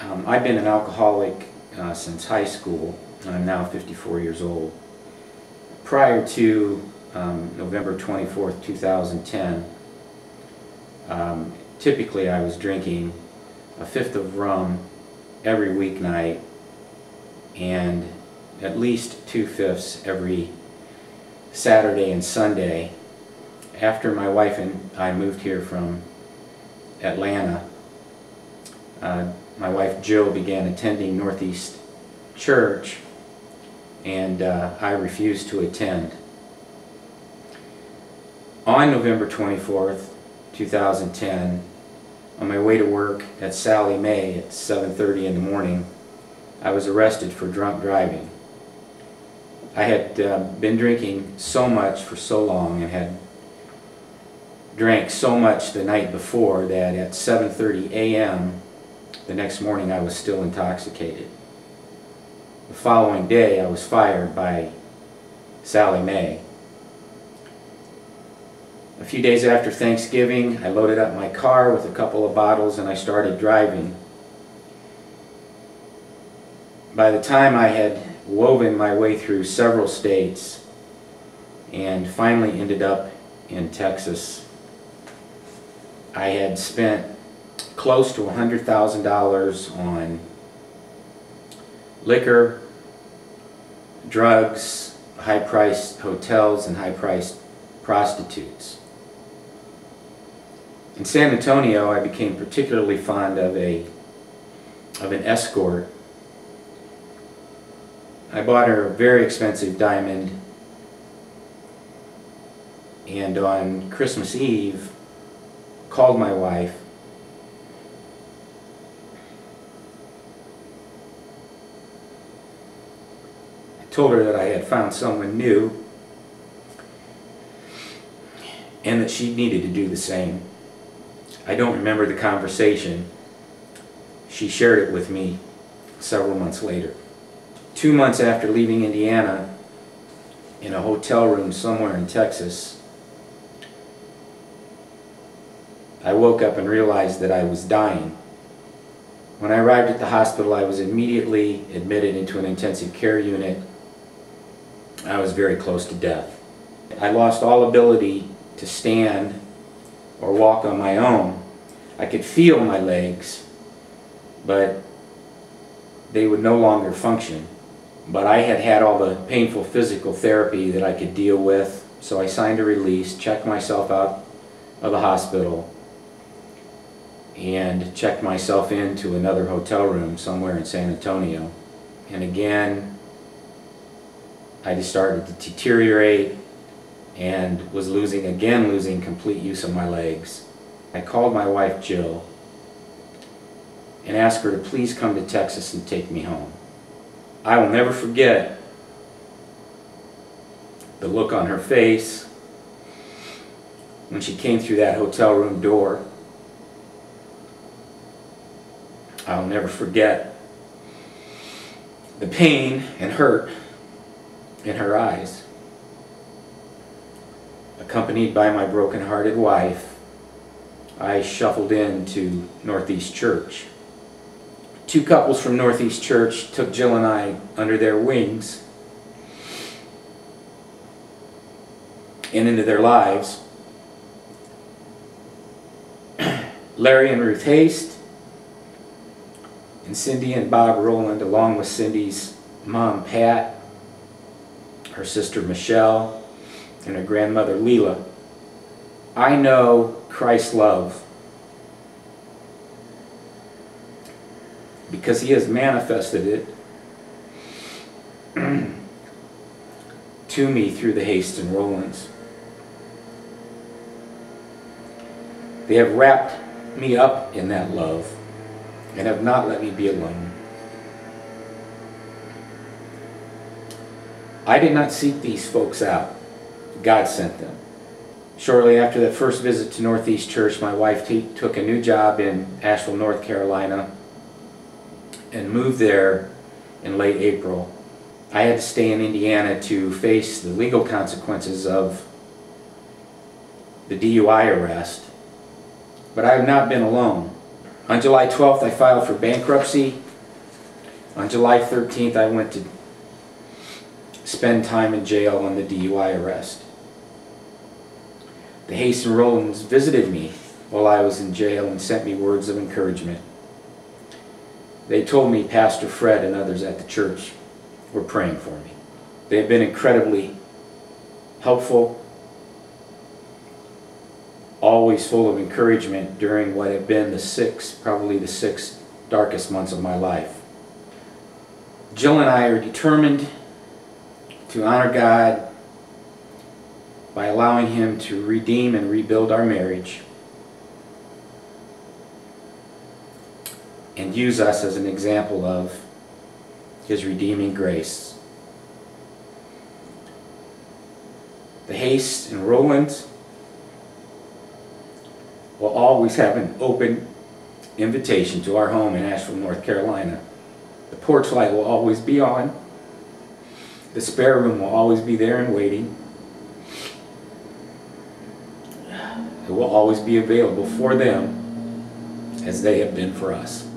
I've been an alcoholic since high school. I'm now 54 years old. Prior to November 24th, 2010, typically I was drinking a fifth of rum every weeknight and at least 2/5 every Saturday and Sunday. After my wife and I moved here from Atlanta, my wife Jill began attending Northeast Church, and I refused to attend. On November 24th, 2010, on my way to work at Sallie Mae at 7:30 in the morning, I was arrested for drunk driving. I had been drinking so much for so long and had drank so much the night before that at 7:30 a.m. the next morning I was still intoxicated. The following day I was fired by Sallie Mae. A few days after Thanksgiving, I loaded up my car with a couple of bottles and I started driving. By the time I had woven my way through several states and finally ended up in Texas, I had spent close to $100,000 on liquor, drugs, high-priced hotels, and high-priced prostitutes. In San Antonio, I became particularly fond of an escort. I bought her a very expensive diamond, and on Christmas Eve called my wife I told her that I had found someone new and that she needed to do the same. I don't remember the conversation. She shared it with me several months later. 2 months after leaving Indiana, in a hotel room somewhere in Texas, I woke up and realized that I was dying. When I arrived at the hospital, I was immediately admitted into an intensive care unit. I was very close to death. I lost all ability to stand or walk on my own. I could feel my legs, but they would no longer function. But I had had all the painful physical therapy that I could deal with, so I signed a release, checked myself out of the hospital, and checked myself into another hotel room somewhere in San Antonio. And again, I just started to deteriorate and was losing complete use of my legs. I called my wife Jill and asked her to please come to Texas and take me home. I will never forget the look on her face when she came through that hotel room door. I'll never forget the pain and hurt in her eyes. Accompanied by my broken-hearted wife, I shuffled into Northeast Church. 2 couples from Northeast Church took Jill and I under their wings and into their lives. Larry and Ruth Haste, and Cindy and Bob Rowland, along with Cindy's mom Pat, her sister Michelle, and her grandmother Leela. I know Christ's love because He has manifested it to me through the Haste and Rowlands. They have wrapped me up in that love and have not let me be alone. I did not seek these folks out. God sent them. Shortly after that first visit to Northeast Church, my wife took a new job in Asheville, North Carolina, and moved there in late April. I had to stay in Indiana to face the legal consequences of the DUI arrest, but I have not been alone. On July 12th, I filed for bankruptcy. On July 13th, I went to spend time in jail on the DUI arrest. The Hayes and Rolands visited me while I was in jail and sent me words of encouragement. They told me Pastor Fred and others at the church were praying for me. They have been incredibly helpful, always full of encouragement during what have been probably the six darkest months of my life. Jill and I are determined to honor God by allowing Him to redeem and rebuild our marriage and use us as an example of His redeeming grace. The Hayes and Rolands will always have an open invitation to our home in Asheville, North Carolina. The porch light will always be on. The spare room will always be there and waiting. It will always be available for them as they have been for us.